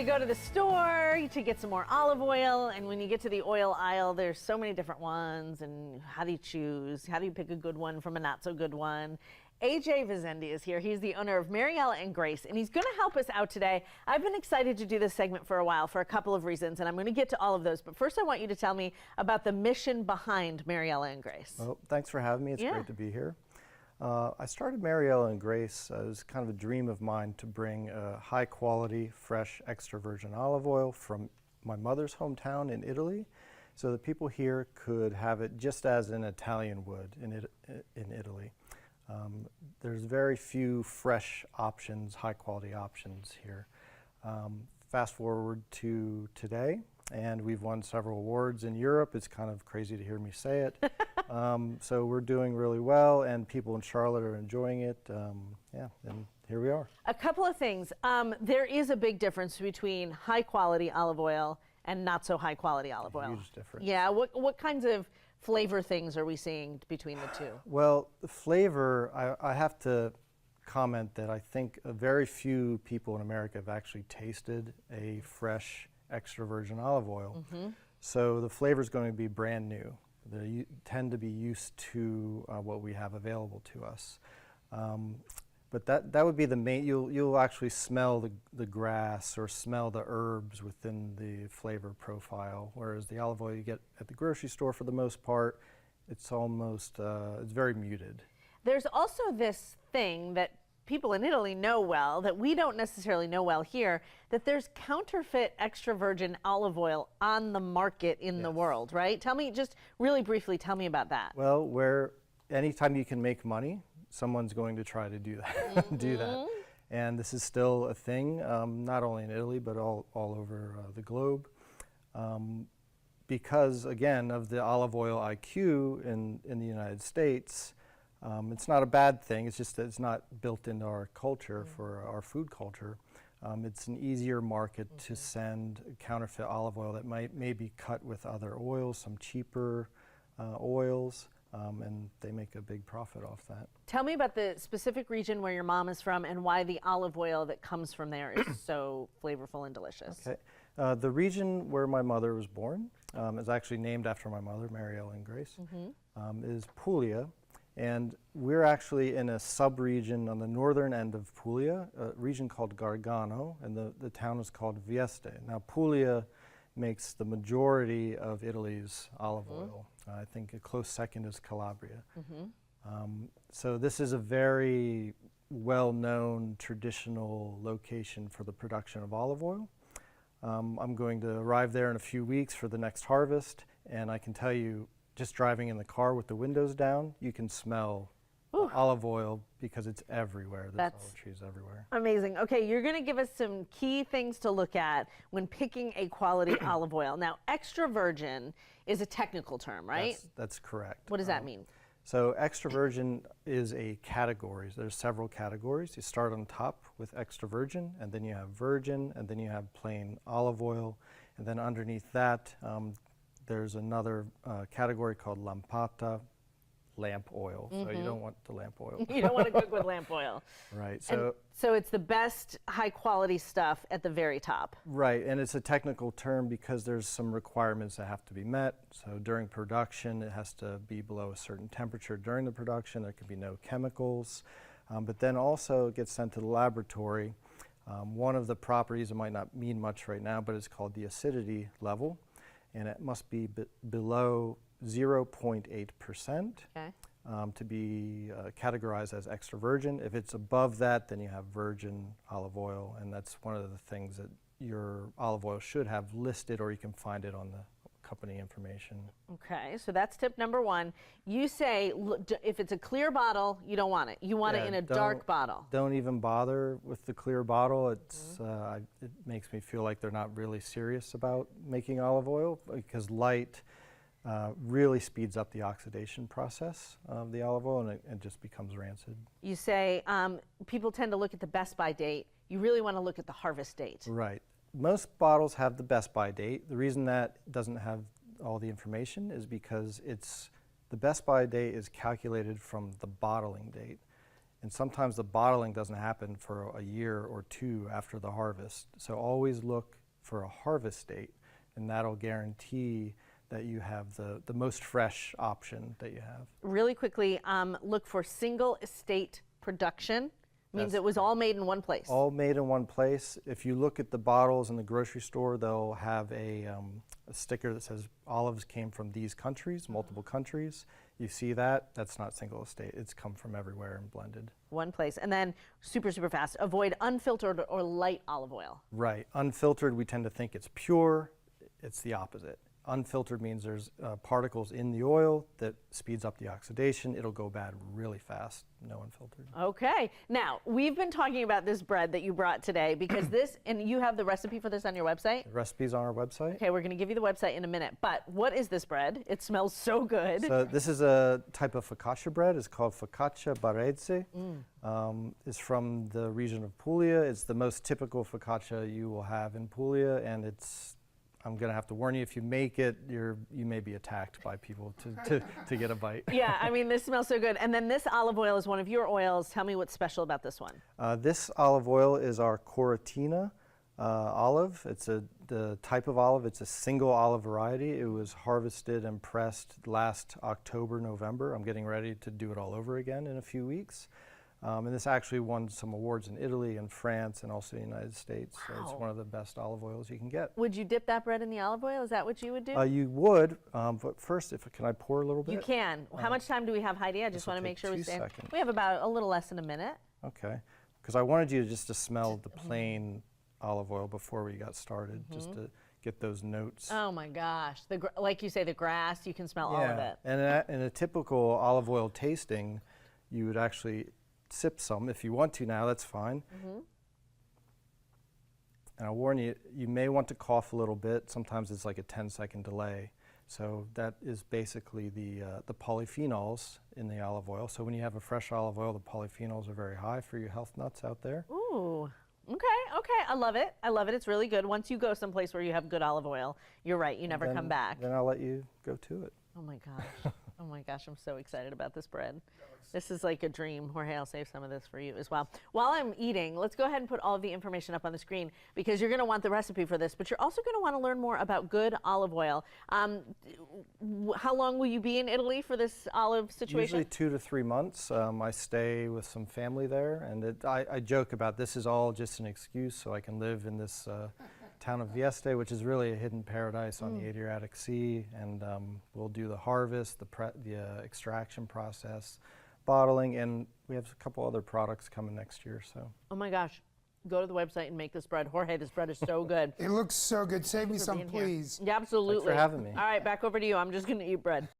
You go to the store to get some more olive oil, and when you get to the oil aisle, there's so many different ones, and how do you choose? How do you pick a good one from a not so good one? AJ Vizendi is here. He's the owner of Mariella and Grace, and he's going to help us out today. I've been excited to do this segment for a while for a couple of reasons, and I'm going to get to all of those. But first, I want you to tell me about the mission behind Mariella and Grace. Well, thanks for having me. It's great to be here. I started Mariella and Grace as kind of a dream of mine to bring high quality, fresh, extra virgin olive oil from my mother's hometown in Italy, so that people here could have it just as an Italian would in Italy. There's very few fresh options, high quality options here. Fast forward to today, and we've won several awards in Europe. It's kind of crazy to hear me say it. So we're doing really well, and people in Charlotte are enjoying it. Yeah, and here we are. A couple of things. There is a big difference between high quality olive oil and not so high quality olive oil. Huge difference. Yeah, what kinds of flavor things are we seeing between the two? Well, the flavor, I have to comment that I think very few people in America have actually tasted a fresh extra virgin olive oil. So the flavor is going to be brand new. They tend to be used to what we have available to us. But that would be the main. You'll actually smell the grass or smell the herbs within the flavor profile, whereas the olive oil you get at the grocery store, for the most part, it's almost it's very muted. There's also this thing that people in Italy know well that we don't necessarily know well here, that there's counterfeit extra virgin olive oil on the market in the world, right? Tell me, just really briefly, tell me about that. Well, anytime you can make money, someone's going to try to do that. do that. And this is still a thing, not only in Italy, but all over the globe. Because, again, of the olive oil IQ in the United States, it's not a bad thing. It's just that it's not built into our culture, for our food culture. It's an easier market to send counterfeit olive oil that may be cut with other oils, some cheaper oils. And they make a big profit off that. Tell me about the specific region where your mom is from and why the olive oil that comes from there is so flavorful and delicious. Okay. The region where my mother was born is actually named after my mother, Mariella and Grace, is Puglia. And we're actually in a sub-region on the northern end of Puglia, a region called Gargano, and the town is called Vieste. Now, Puglia makes the majority of Italy's olive oil. I think a close second is Calabria. So this is a very well-known traditional location for the production of olive oil. I'm going to arrive there in a few weeks for the next harvest, and I can tell you, just driving in the car with the windows down, you can smell olive oil because it's everywhere. There's olive trees everywhere. Amazing. Okay, you're going to give us some key things to look at when picking a quality olive oil. Now, extra virgin is a technical term, right? That's correct. What does that mean? So extra virgin is a category. There's several categories. You start on top with extra virgin, and then you have virgin, and then you have plain olive oil, and then underneath that, there's another category called lampata, lamp oil. So you don't want the lamp oil. You don't want to cook with lamp oil. Right. So it's the best high quality stuff at the very top. Right, and it's a technical term because there's some requirements that have to be met. So during production, it has to be below a certain temperature during the production. There can be no chemicals. But then also it gets sent to the laboratory. One of the properties, it might not mean much right now, but it's called the acidity level. And it must be below 0.8% to be categorized as extra virgin. If it's above that, then you have virgin olive oil, and that's one of the things that your olive oil should have listed, or you can find it on the company information. Okay, so that's tip number one. You say if it's a clear bottle, you don't want it. You want it in a dark bottle. Don't even bother with the clear bottle. It's it makes me feel like they're not really serious about making olive oil, because light really speeds up the oxidation process of the olive oil, and it just becomes rancid. You say people tend to look at the best by date. You really want to look at the harvest date. Right. Most bottles have the best by date. The reason that doesn't have all the information is because the best by date is calculated from the bottling date. And sometimes the bottling doesn't happen for a year or two after the harvest. So always look for a harvest date, and that'll guarantee that you have the most fresh option that you have. Really quickly, look for single estate production. Means it was all made in one place. All made in one place. If you look at the bottles in the grocery store, they'll have a sticker that says olives came from these countries, multiple countries. You see that? That's not single estate. It's come from everywhere and blended. One place. And then super, super fast, avoid unfiltered or light olive oil. Right. Unfiltered, we tend to think it's pure. It's the opposite. Unfiltered means there's particles in the oil that speeds up the oxidation. It'll go bad really fast. No unfiltered. Okay. Now, we've been talking about this bread that you brought today because this, and you have the recipe for this on your website? The recipe's on our website. Okay, we're going to give you the website in a minute. But what is this bread? It smells so good. So this is a type of focaccia bread. It's called focaccia barese. It's from the region of Puglia. It's the most typical focaccia you will have in Puglia, and it's, I'm going to have to warn you, if you make it, you may be attacked by people to get a bite. Yeah, I mean, this smells so good. And then this olive oil is one of your oils. Tell me what's special about this one. This olive oil is our Coratina olive. It's the type of olive. It's a single olive variety. It was harvested and pressed last October, November. I'm getting ready to do it all over again in a few weeks. And this actually won some awards in Italy and France and also the United States. Wow. So it's one of the best olive oils you can get. Would you dip that bread in the olive oil? Is that what you would do? You would, but first, can I pour a little bit? You can. How much time do we have, Heidi? I just want to make sure we stay. Seconds. We have about a little less than a minute. Okay, because I wanted you just to smell the plain olive oil before we got started, just to get those notes. Oh my gosh. Like you say, the grass, you can smell all of it. And in a typical olive oil tasting, you would actually sip some. If you want to now, that's fine. And I'll warn you, you may want to cough a little bit. Sometimes it's like a 10-second delay. So that is basically the polyphenols in the olive oil. So when you have a fresh olive oil, the polyphenols are very high for you health nuts out there. Ooh. Okay, I love it. I love it. It's really good. Once you go someplace where you have good olive oil, you're right, you never come back. Then I'll let you go to it. Oh my gosh. Oh my gosh, I'm so excited about this bread. This is like a dream. Jorge, I'll save some of this for you as well. While I'm eating, let's go ahead and put all of the information up on the screen because you're going to want the recipe for this, but you're also going to want to learn more about good olive oil. How long will you be in Italy for this olive situation? Usually 2 to 3 months. I stay with some family there, and I joke about this is all just an excuse so I can live in this town of Vieste, which is really a hidden paradise on the Adriatic Sea, and we'll do the harvest, the extraction process, bottling, and we have a couple other products coming next year. So. Oh my gosh. Go to the website and make this bread. Jorge, this bread is so good. It looks so good. Save me some, please. Yeah, absolutely. Thanks for having me. All right, back over to you. I'm just going to eat bread.